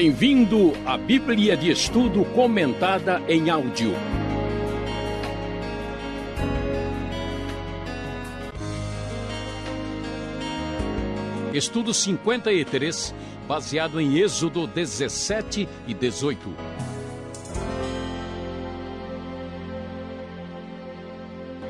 Bem-vindo à Bíblia de Estudo comentada em áudio. Estudo 53, baseado em Êxodo 17 e 18.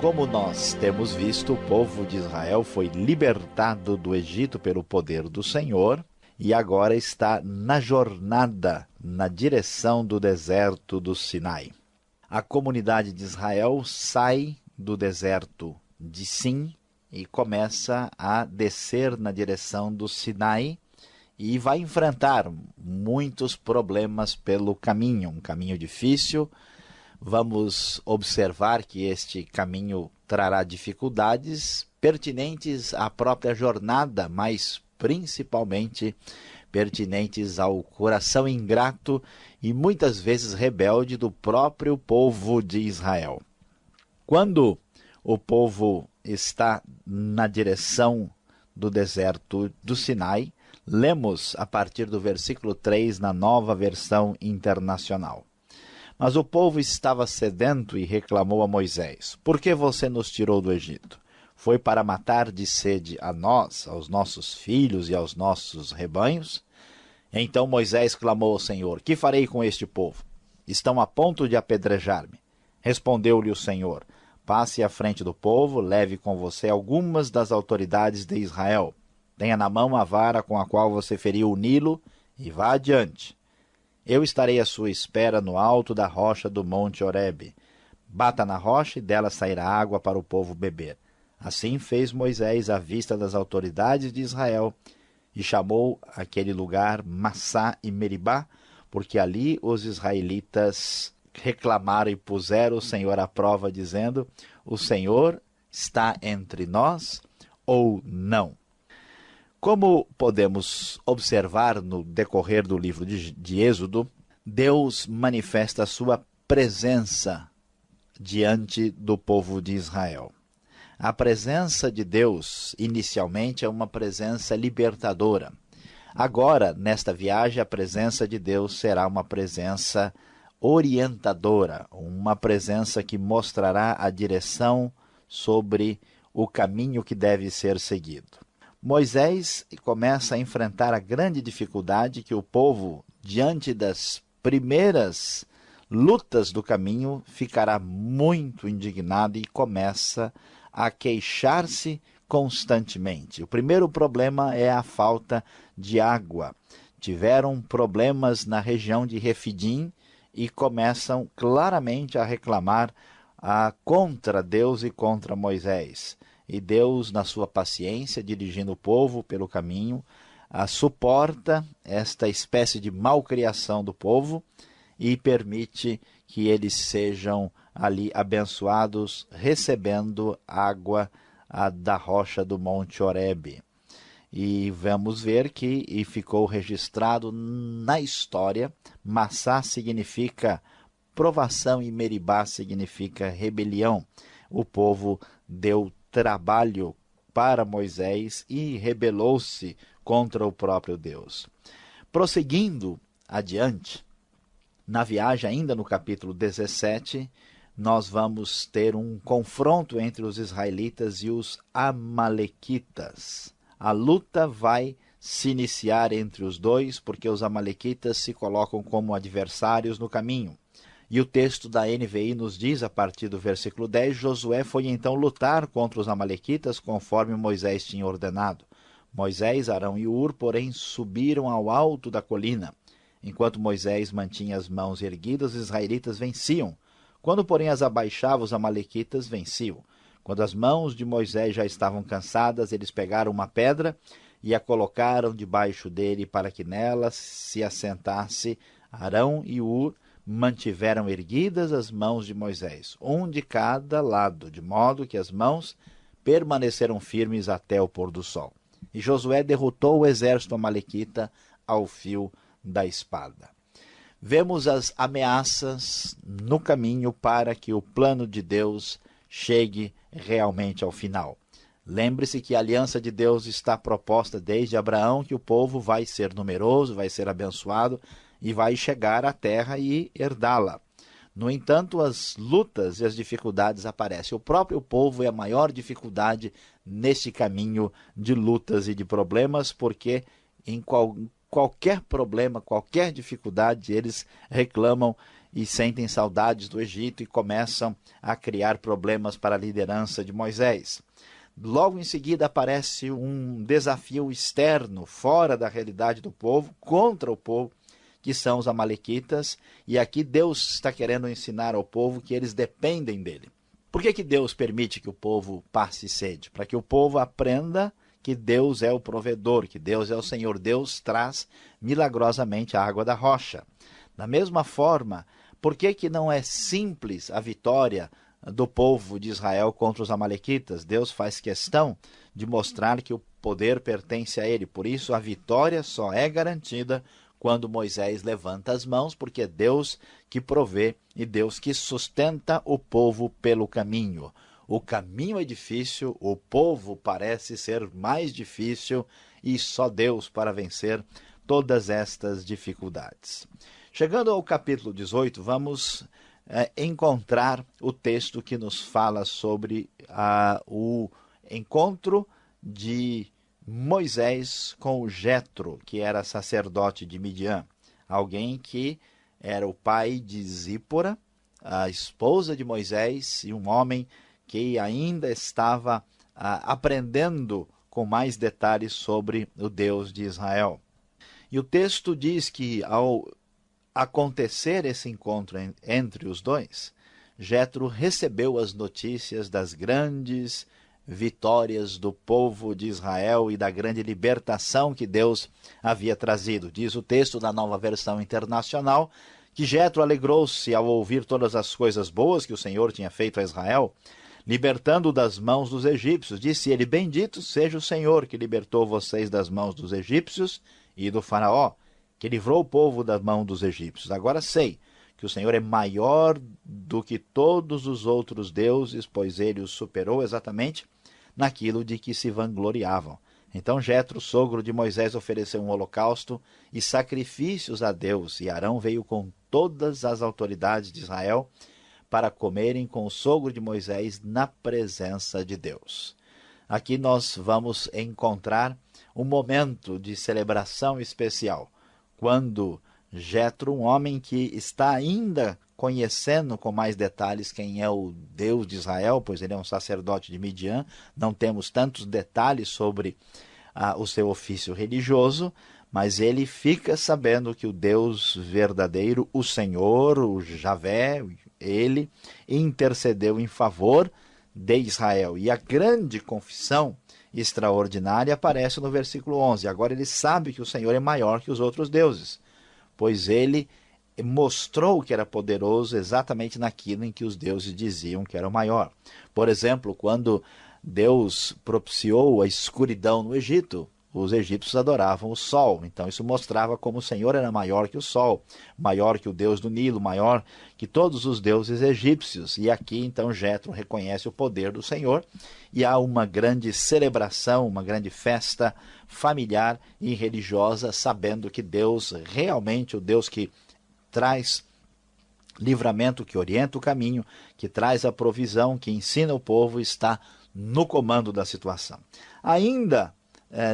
Como nós temos visto, o povo de Israel foi libertado do Egito pelo poder do Senhor e agora está na jornada na direção do deserto do Sinai. A comunidade de Israel sai do deserto de Sim e começa a descer na direção do Sinai e vai enfrentar muitos problemas pelo caminho, um caminho difícil. Vamos observar que este caminho trará dificuldades pertinentes à própria jornada, mas principalmente pertinentes ao coração ingrato e muitas vezes rebelde do próprio povo de Israel. Quando o povo está na direção do deserto do Sinai, lemos a partir do versículo 3 na Nova Versão Internacional. Mas o povo estava sedento e reclamou a Moisés: por que você nos tirou do Egito? Foi para matar de sede a nós, aos nossos filhos e aos nossos rebanhos? Então Moisés clamou ao Senhor: que farei com este povo? Estão a ponto de apedrejar-me. Respondeu-lhe o Senhor: passe à frente do povo, leve com você algumas das autoridades de Israel. Tenha na mão a vara com a qual você feriu o Nilo e vá adiante. Eu estarei à sua espera no alto da rocha do monte Horebe. Bata na rocha e dela sairá água para o povo beber. Assim fez Moisés à vista das autoridades de Israel e chamou aquele lugar Massá e Meribá, porque ali os israelitas reclamaram e puseram o Senhor à prova, dizendo: o Senhor está entre nós ou não? Como podemos observar no decorrer do livro de Êxodo, Deus manifesta a sua presença diante do povo de Israel. A presença de Deus, inicialmente, é uma presença libertadora. Agora, nesta viagem, a presença de Deus será uma presença orientadora, uma presença que mostrará a direção sobre o caminho que deve ser seguido. Moisés começa a enfrentar a grande dificuldade que o povo, diante das primeiras lutas do caminho, ficará muito indignado e começa a queixar-se constantemente. O primeiro problema é a falta de água. Tiveram problemas na região de Refidim e começam claramente a reclamar contra Deus e contra Moisés. E Deus, na sua paciência, dirigindo o povo pelo caminho, suporta esta espécie de malcriação do povo e permite que eles sejam ali abençoados, recebendo água da rocha do Monte Horebe. E vamos ver que ficou registrado na história, Massá significa provação e Meribá significa rebelião. O povo deu trabalho para Moisés e rebelou-se contra o próprio Deus. Prosseguindo adiante, na viagem, ainda no capítulo 17, nós vamos ter um confronto entre os israelitas e os amalequitas. A luta vai se iniciar entre os dois, porque os amalequitas se colocam como adversários no caminho. E o texto da NVI nos diz, a partir do versículo 10, Josué foi então lutar contra os amalequitas, conforme Moisés tinha ordenado. Moisés, Arão e Hur, porém, subiram ao alto da colina. Enquanto Moisés mantinha as mãos erguidas, os israelitas venciam. Quando, porém, as abaixava, os amalequitas venciam. Quando as mãos de Moisés já estavam cansadas, eles pegaram uma pedra e a colocaram debaixo dele para que nela se assentasse. Arão e Hur mantiveram erguidas as mãos de Moisés, um de cada lado, de modo que as mãos permaneceram firmes até o pôr do sol. E Josué derrotou o exército amalequita ao fio da espada. Vemos as ameaças no caminho para que o plano de Deus chegue realmente ao final. Lembre-se que a aliança de Deus está proposta desde Abraão, que o povo vai ser numeroso, vai ser abençoado, e vai chegar à terra e herdá-la. No entanto, as lutas e as dificuldades aparecem. O próprio povo é a maior dificuldade nesse caminho de lutas e de problemas, porque em qualquer problema, qualquer dificuldade, eles reclamam e sentem saudades do Egito e começam a criar problemas para a liderança de Moisés. Logo em seguida aparece um desafio externo, fora da realidade do povo, contra o povo, que são os amalequitas, e aqui Deus está querendo ensinar ao povo que eles dependem dele. Por que Deus permite que o povo passe sede? Para que o povo aprenda que Deus é o provedor, que Deus é o Senhor. Deus traz milagrosamente a água da rocha. Da mesma forma, por que não é simples a vitória do povo de Israel contra os amalequitas? Deus faz questão de mostrar que o poder pertence a ele. Por isso, a vitória só é garantida quando Moisés levanta as mãos, porque é Deus que provê e Deus que sustenta o povo pelo caminho. O caminho é difícil, o povo parece ser mais difícil, e só Deus para vencer todas estas dificuldades. Chegando ao capítulo 18, vamos encontrar o texto que nos fala sobre o encontro de Moisés com o Jetro, que era sacerdote de Midian, alguém que era o pai de Zípora, a esposa de Moisés, e um homem que ainda estava aprendendo com mais detalhes sobre o Deus de Israel. E o texto diz que ao acontecer esse encontro entre os dois, Jetro recebeu as notícias das grandes vitórias do povo de Israel e da grande libertação que Deus havia trazido. Diz o texto da Nova Versão Internacional que Jetro alegrou-se ao ouvir todas as coisas boas que o Senhor tinha feito a Israel, libertando-o das mãos dos egípcios. Disse ele: bendito seja o Senhor que libertou vocês das mãos dos egípcios e do faraó, que livrou o povo da mão dos egípcios. Agora sei que o Senhor é maior do que todos os outros deuses, pois ele os superou exatamente naquilo de que se vangloriavam. Então Jetro, sogro de Moisés, ofereceu um holocausto e sacrifícios a Deus, e Arão veio com todas as autoridades de Israel para comerem com o sogro de Moisés na presença de Deus. Aqui nós vamos encontrar um momento de celebração especial, quando Jetro, um homem que está ainda conhecendo com mais detalhes quem é o Deus de Israel, pois ele é um sacerdote de Midian, não temos tantos detalhes sobre o seu ofício religioso, mas ele fica sabendo que o Deus verdadeiro, o Senhor, o Javé, ele intercedeu em favor de Israel. E a grande confissão extraordinária aparece no versículo 11. Agora ele sabe que o Senhor é maior que os outros deuses, pois ele mostrou que era poderoso exatamente naquilo em que os deuses diziam que era o maior. Por exemplo, quando Deus propiciou a escuridão no Egito, os egípcios adoravam o sol. Então isso mostrava como o Senhor era maior que o sol, maior que o Deus do Nilo, maior que todos os deuses egípcios. E aqui então Jetro reconhece o poder do Senhor, e há uma grande celebração, uma grande festa familiar e religiosa, sabendo que Deus, realmente o Deus que traz livramento, que orienta o caminho, que traz a provisão, que ensina o povo, está no comando da situação. Ainda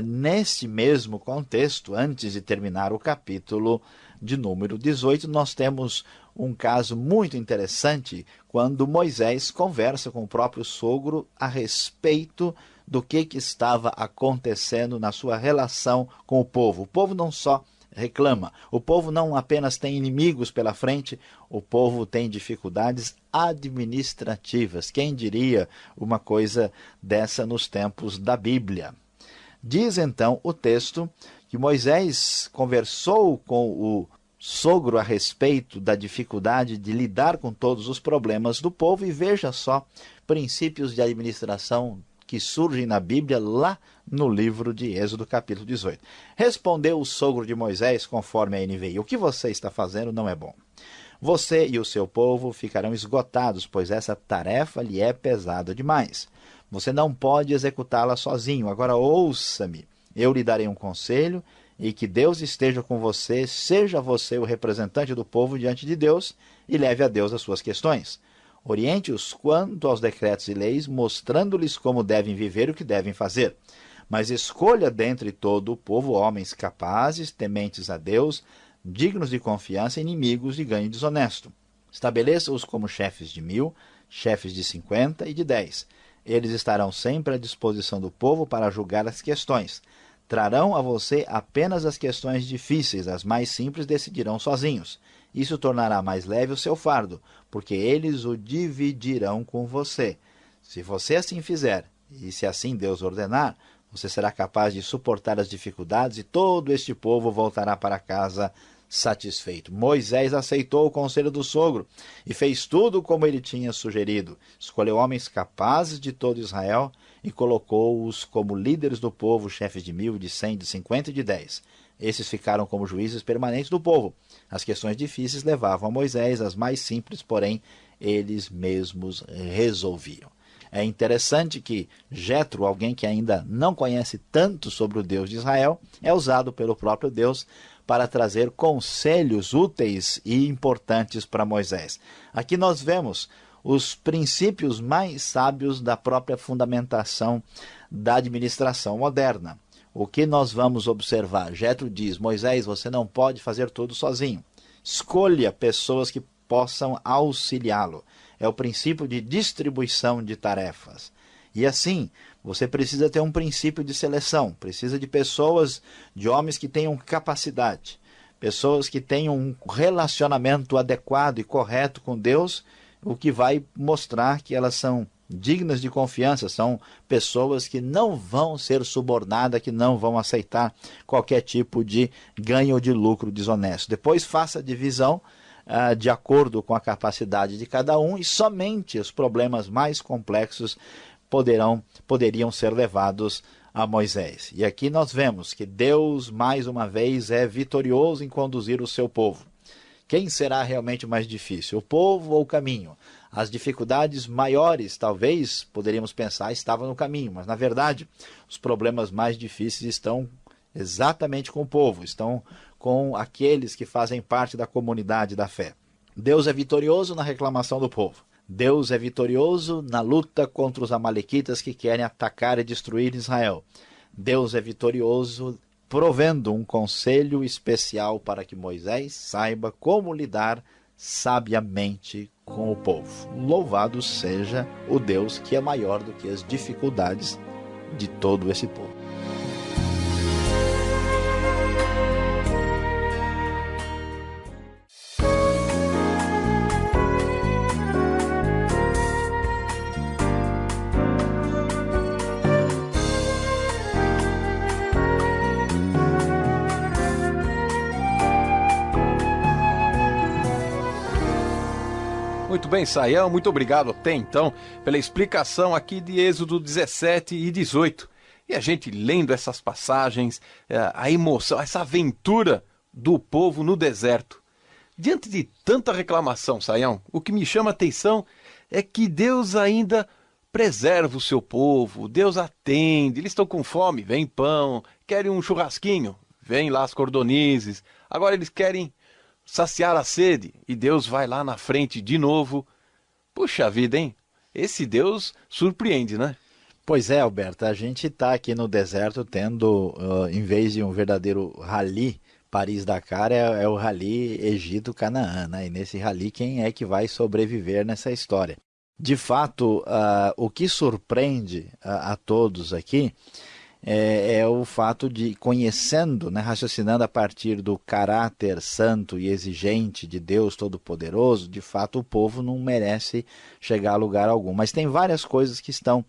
neste mesmo contexto, antes de terminar o capítulo de número 18, nós temos um caso muito interessante, quando Moisés conversa com o próprio sogro a respeito do que estava acontecendo na sua relação com o povo. O povo não só reclama, o povo não apenas tem inimigos pela frente, o povo tem dificuldades administrativas. Quem diria uma coisa dessa nos tempos da Bíblia? Diz então o texto que Moisés conversou com o sogro a respeito da dificuldade de lidar com todos os problemas do povo, e veja só, princípios de administração que surgem na Bíblia lá no livro de Êxodo, capítulo 18. Respondeu o sogro de Moisés, conforme a NVI: o que você está fazendo não é bom. Você e o seu povo ficarão esgotados, pois essa tarefa lhe é pesada demais. Você não pode executá-la sozinho. Agora ouça-me, eu lhe darei um conselho e que Deus esteja com você, seja você o representante do povo diante de Deus e leve a Deus as suas questões. Oriente-os quanto aos decretos e leis, mostrando-lhes como devem viver e o que devem fazer. Mas escolha dentre todo o povo homens capazes, tementes a Deus, dignos de confiança, inimigos de ganho desonesto. Estabeleça-os como chefes de 1000, chefes de 50 e de 10. Eles estarão sempre à disposição do povo para julgar as questões. Trarão a você apenas as questões difíceis, as mais simples decidirão sozinhos. Isso tornará mais leve o seu fardo, porque eles o dividirão com você. Se você assim fizer, e se assim Deus ordenar, você será capaz de suportar as dificuldades e todo este povo voltará para casa satisfeito. Moisés aceitou o conselho do sogro e fez tudo como ele tinha sugerido. Escolheu homens capazes de todo Israel e colocou-os como líderes do povo, chefes de 1000, de 100, de 50 e de 10. Esses ficaram como juízes permanentes do povo. As questões difíceis levavam a Moisés, as mais simples, porém, eles mesmos resolviam. É interessante que Jetro, alguém que ainda não conhece tanto sobre o Deus de Israel, é usado pelo próprio Deus para trazer conselhos úteis e importantes para Moisés. Aqui nós vemos os princípios mais sábios da própria fundamentação da administração moderna. O que nós vamos observar? Jetro diz: Moisés, você não pode fazer tudo sozinho. Escolha pessoas que possam auxiliá-lo. É o princípio de distribuição de tarefas. E assim, você precisa ter um princípio de seleção. Precisa de pessoas, de homens que tenham capacidade. Pessoas que tenham um relacionamento adequado e correto com Deus, o que vai mostrar que elas são dignas de confiança, são pessoas que não vão ser subornadas, que não vão aceitar qualquer tipo de ganho ou de lucro desonesto. Depois faça a divisão de acordo com a capacidade de cada um, e somente os problemas mais complexos poderiam ser levados a Moisés. E aqui nós vemos que Deus, mais uma vez, é vitorioso em conduzir o seu povo. Quem será realmente mais difícil, o povo ou o caminho? As dificuldades maiores, talvez, poderíamos pensar, estavam no caminho, mas, na verdade, os problemas mais difíceis estão exatamente com o povo, estão com aqueles que fazem parte da comunidade da fé. Deus é vitorioso na reclamação do povo. Deus é vitorioso na luta contra os amalequitas que querem atacar e destruir Israel. Deus é vitorioso provendo um conselho especial para que Moisés saiba como lidar sabiamente com o povo. Louvado seja o Deus que é maior do que as dificuldades de todo esse povo. Muito bem, Saião, muito obrigado até então pela explicação aqui de Êxodo 17 e 18. E a gente lendo essas passagens, a emoção, essa aventura do povo no deserto. Diante de tanta reclamação, Saião, o que me chama a atenção é que Deus ainda preserva o seu povo, Deus atende, eles estão com fome, vem pão, querem um churrasquinho, vem lá as cordonizes, agora eles querem saciar a sede, e Deus vai lá na frente de novo. Puxa vida, hein? Esse Deus surpreende, né? Pois é, Alberto, a gente está aqui no deserto tendo, em vez de um verdadeiro rally Paris-Dakar, é o rally Egito-Canaã, né? E nesse rally, quem é que vai sobreviver nessa história? De fato, o que surpreende a todos aqui é o fato de, conhecendo, né, raciocinando a partir do caráter santo e exigente de Deus Todo-Poderoso, de fato o povo não merece chegar a lugar algum. Mas tem várias coisas que estão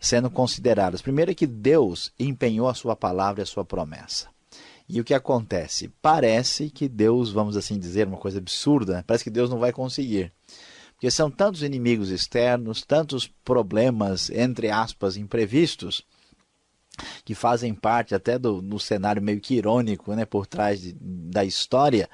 sendo consideradas. Primeiro é que Deus empenhou a sua palavra e a sua promessa. E o que acontece? Parece que Deus, vamos assim dizer, uma coisa absurda, né? Parece que Deus não vai conseguir. Porque são tantos inimigos externos, tantos problemas, entre aspas, imprevistos, que fazem parte até do cenário meio que irônico, né, por trás da história.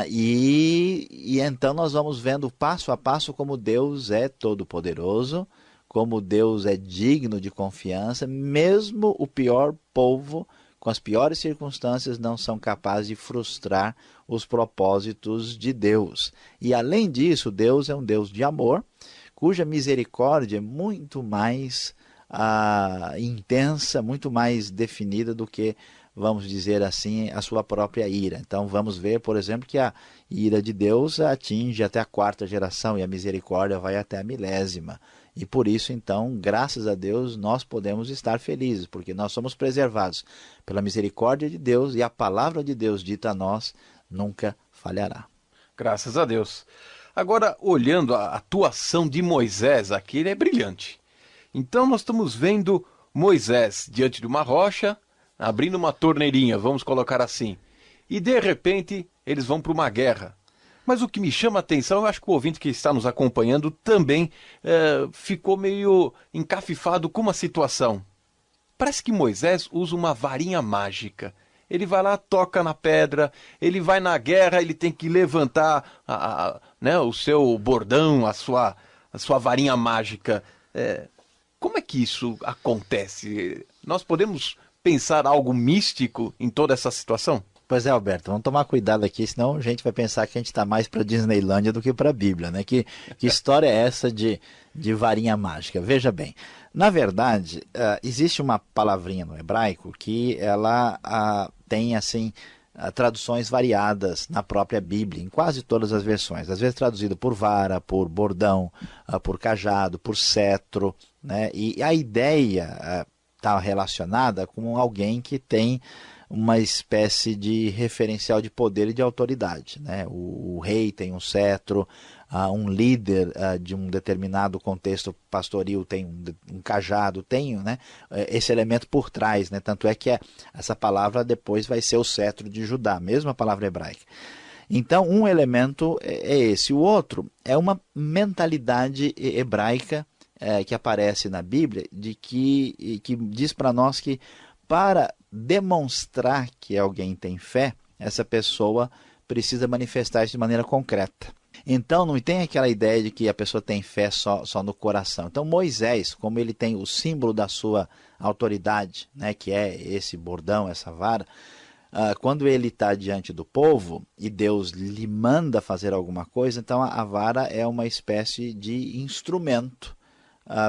E então nós vamos vendo passo a passo como Deus é todo-poderoso, como Deus é digno de confiança, mesmo o pior povo com as piores circunstâncias, não são capazes de frustrar os propósitos de Deus. E além disso, Deus é um Deus de amor, cuja misericórdia é muito mais intensa, muito mais definida do que, vamos dizer assim, a sua própria ira. Então vamos ver, por exemplo, que a ira de Deus atinge até a 4ª geração e a misericórdia vai até a 1000ª. E por isso, então, graças a Deus, nós podemos estar felizes, porque nós somos preservados pela misericórdia de Deus e a palavra de Deus dita a nós nunca falhará. Graças a Deus. Agora, olhando a atuação de Moisés aqui, ele é brilhante. Então nós estamos vendo Moisés diante de uma rocha, abrindo uma torneirinha, vamos colocar assim. E de repente eles vão para uma guerra. Mas o que me chama a atenção, eu acho que o ouvinte que está nos acompanhando também ficou meio encafifado com uma situação. Parece que Moisés usa uma varinha mágica. Ele vai lá, toca na pedra, ele vai na guerra, ele tem que levantar o seu bordão, a sua varinha mágica. Como é que isso acontece? Nós podemos pensar algo místico em toda essa situação? Pois é, Alberto, vamos tomar cuidado aqui, senão a gente vai pensar que a gente está mais para Disneylândia do que para a Bíblia, né? Que história é essa de varinha mágica? Veja bem, na verdade, existe uma palavrinha no hebraico que ela tem, assim, traduções variadas na própria Bíblia, em quase todas as versões. Às vezes traduzido por vara, por bordão, por cajado, por cetro, né? E a ideia está relacionada com alguém que tem uma espécie de referencial de poder e de autoridade, né? O rei tem um cetro, um líder de um determinado contexto pastoril tem um cajado, tem, né, esse elemento por trás, né? Tanto é que essa palavra depois vai ser o cetro de Judá, a mesma palavra hebraica. Então, um elemento é esse. O outro é uma mentalidade hebraica que aparece na Bíblia, que diz para nós que para demonstrar que alguém tem fé, essa pessoa precisa manifestar isso de maneira concreta. Então não tem aquela ideia de que a pessoa tem fé só no coração. Então Moisés, como ele tem o símbolo da sua autoridade, né, que é esse bordão, essa vara, quando ele está diante do povo e Deus lhe manda fazer alguma coisa, então a vara é uma espécie de instrumento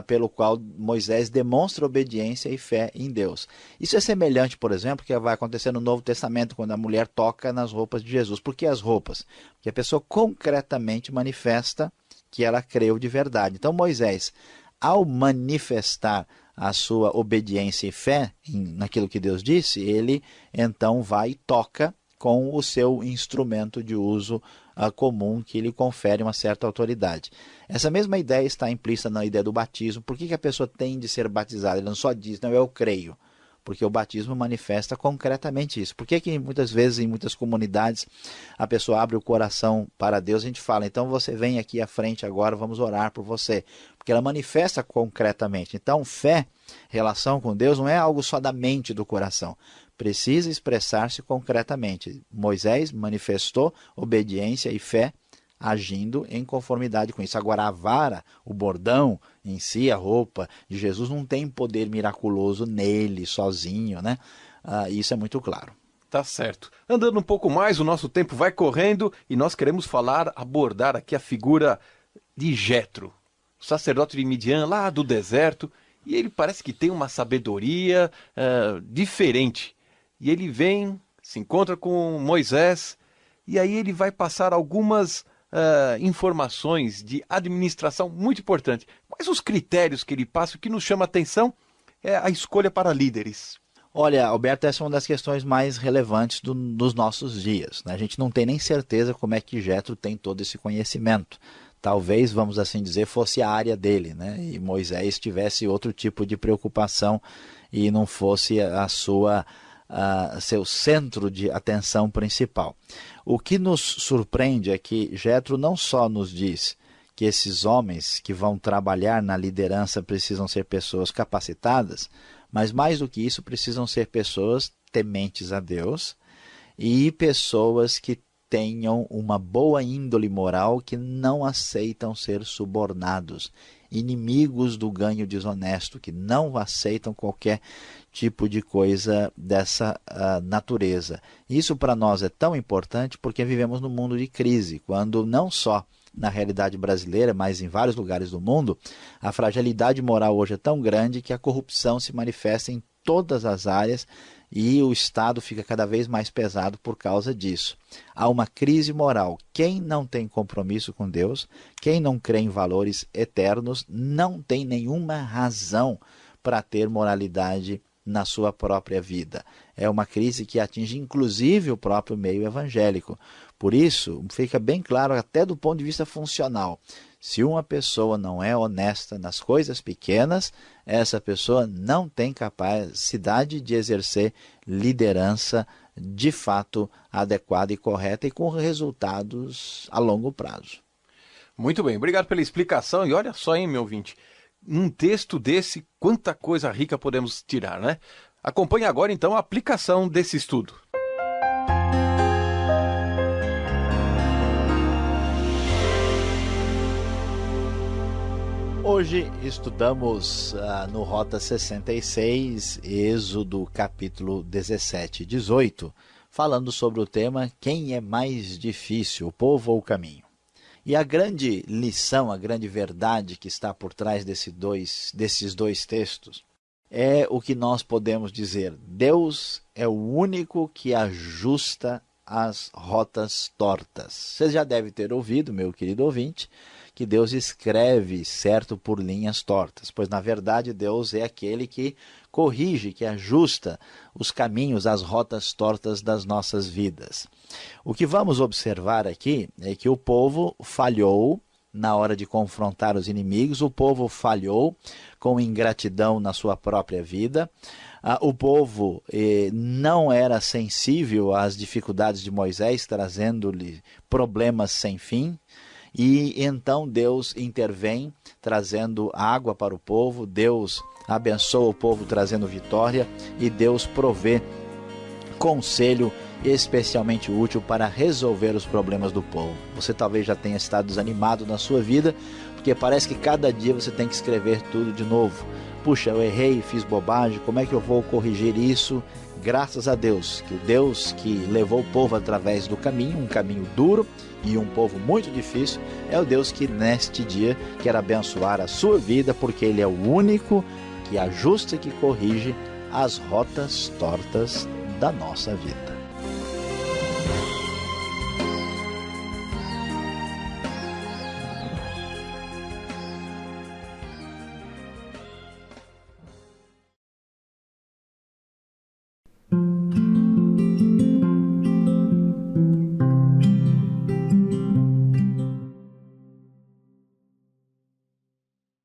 pelo qual Moisés demonstra obediência e fé em Deus. Isso é semelhante, por exemplo, que vai acontecer no Novo Testamento, quando a mulher toca nas roupas de Jesus. Por que as roupas? Porque a pessoa concretamente manifesta que ela creu de verdade. Então Moisés, ao manifestar a sua obediência e fé naquilo que Deus disse, ele então vai e toca com o seu instrumento de uso comum, que lhe confere uma certa autoridade. Essa mesma ideia está implícita na ideia do batismo. Por que a pessoa tem de ser batizada? Ele não só diz, não, eu creio. Porque o batismo manifesta concretamente isso. Por que muitas vezes, em muitas comunidades, a pessoa abre o coração para Deus, a gente fala, então você vem aqui à frente agora, vamos orar por você. Porque ela manifesta concretamente. Então, fé, relação com Deus, não é algo só da mente, do coração. Precisa expressar-se concretamente. Moisés manifestou obediência e fé, agindo em conformidade com isso. Agora, a vara, o bordão em si, a roupa de Jesus, não tem poder miraculoso nele, sozinho, né? Isso é muito claro. Tá certo. Andando um pouco mais, o nosso tempo vai correndo e nós queremos abordar aqui a figura de Jetro, o sacerdote de Midian, lá do deserto, e ele parece que tem uma sabedoria diferente. E ele vem, se encontra com Moisés, e aí ele vai passar algumas informações de administração muito importantes. Quais os critérios que ele passa? O que nos chama a atenção é a escolha para líderes. Olha, Alberto, essa é uma das questões mais relevantes dos nossos dias, né? A gente não tem nem certeza como é que Jetro tem todo esse conhecimento. Talvez, vamos assim dizer, fosse a área dele, né? E Moisés tivesse outro tipo de preocupação e não fosse seu centro de atenção principal. O que nos surpreende é que Jetro não só nos diz que esses homens que vão trabalhar na liderança precisam ser pessoas capacitadas, mas mais do que isso, precisam ser pessoas tementes a Deus e pessoas que tenham uma boa índole moral, que não aceitam ser subornados, inimigos do ganho desonesto, que não aceitam qualquer tipo de coisa dessa natureza. Isso para nós é tão importante porque vivemos num mundo de crise, quando não só na realidade brasileira, mas em vários lugares do mundo, a fragilidade moral hoje é tão grande que a corrupção se manifesta em todas as áreas e o Estado fica cada vez mais pesado por causa disso. Há uma crise moral. Quem não tem compromisso com Deus, quem não crê em valores eternos, não tem nenhuma razão para ter moralidade na sua própria vida. É uma crise que atinge inclusive o próprio meio evangélico. Por isso, fica bem claro até do ponto de vista funcional. Se uma pessoa não é honesta nas coisas pequenas, essa pessoa não tem capacidade de exercer liderança de fato adequada e correta e com resultados a longo prazo. Muito bem, obrigado pela explicação. E olha só, hein, meu ouvinte, num texto desse, quanta coisa rica podemos tirar, né? Acompanhe agora, então, a aplicação desse estudo. Hoje estudamos no Rota 66, Êxodo capítulo 17 e 18, falando sobre o tema quem é mais difícil, o povo ou o caminho. E a grande lição, a grande verdade que está por trás desses dois textos é o que nós podemos dizer. Deus é o único que ajusta as rotas tortas. Você já deve ter ouvido, meu querido ouvinte, que Deus escreve certo por linhas tortas, pois na verdade Deus é aquele que corrige, que ajusta os caminhos, as rotas tortas das nossas vidas. O que vamos observar aqui é que o povo falhou na hora de confrontar os inimigos, o povo falhou com ingratidão na sua própria vida, o povo não era sensível às dificuldades de Moisés, trazendo-lhe problemas sem fim. E então Deus intervém, trazendo água para o povo, Deus abençoa o povo, trazendo vitória, e Deus provê conselho especialmente útil para resolver os problemas do povo. Você talvez já tenha estado desanimado na sua vida, porque parece que cada dia você tem que escrever tudo de novo. Puxa, eu errei, fiz bobagem, como é que eu vou corrigir isso? Graças a Deus, que o Deus que levou o povo através do caminho, um caminho duro e um povo muito difícil, é o Deus que neste dia quer abençoar a sua vida, porque Ele é o único que ajusta e que corrige as rotas tortas da nossa vida.